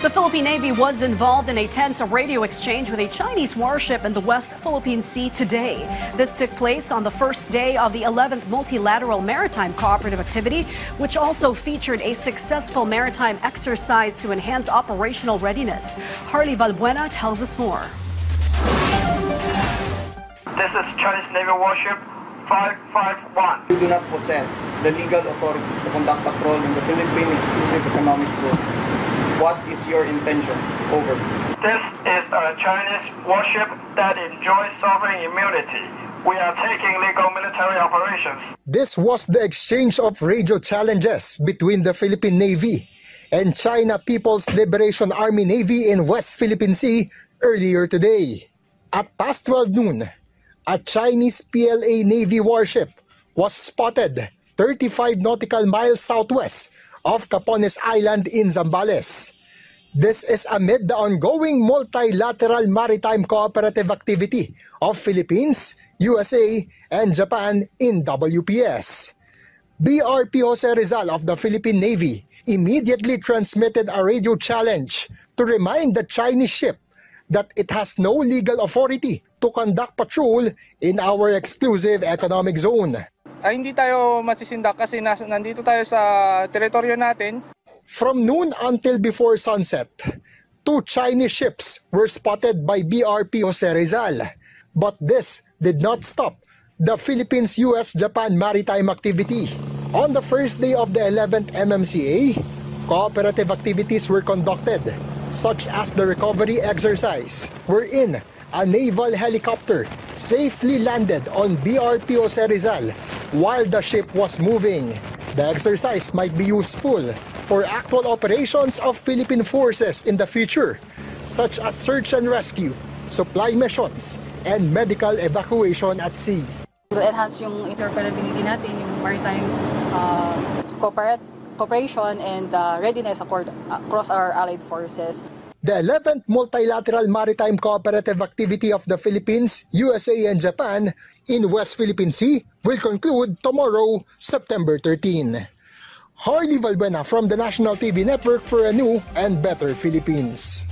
The Philippine Navy was involved in a tense radio exchange with a Chinese warship in the West Philippine Sea today. This took place on the first day of the 11th Multilateral Maritime Cooperative Activity, which also featured a successful maritime exercise to enhance operational readiness. Harley Valbuena tells us more. This is Chinese Navy warship 551. We do not possess the legal authority to conduct patrol in the Philippine Exclusive Economic Zone. What is your intention? Over. This is a Chinese warship that enjoys sovereign immunity. We are taking legal military operations. This was the exchange of radio challenges between the Philippine Navy and China People's Liberation Army Navy in West Philippine Sea earlier today. At past 12 noon, a Chinese PLA Navy warship was spotted 35 nautical miles southwest of Capones Island in Zambales. This is amid the ongoing multilateral maritime cooperative activity of Philippines, USA, and Japan in WPS. BRP Jose Rizal of the Philippine Navy immediately transmitted a radio challenge to remind the Chinese ship that it has no legal authority to conduct patrol in our exclusive economic zone. Hindi tayo masisindak kasi nandito tayo sa teritoryo natin. From noon until before sunset, 2 Chinese ships were spotted by BRP Jose Rizal. But this did not stop the Philippines-US-Japan maritime activity. On the first day of the 11th MMCA, cooperative activities were conducted, such as the recovery exercise, wherein a naval helicopter safely landed on BRP Jose Rizal while the ship was moving. The exercise might be useful for actual operations of Philippine forces in the future, such as search and rescue, supply missions, and medical evacuation at sea. To enhance yung interoperability natin, yung maritime cooperation and readiness across our allied forces. The 11th Multilateral Maritime Cooperative Activity of the Philippines, USA, and Japan in West Philippine Sea will conclude tomorrow, September 13. Harley Valbuena from the National TV Network for a new and better Philippines.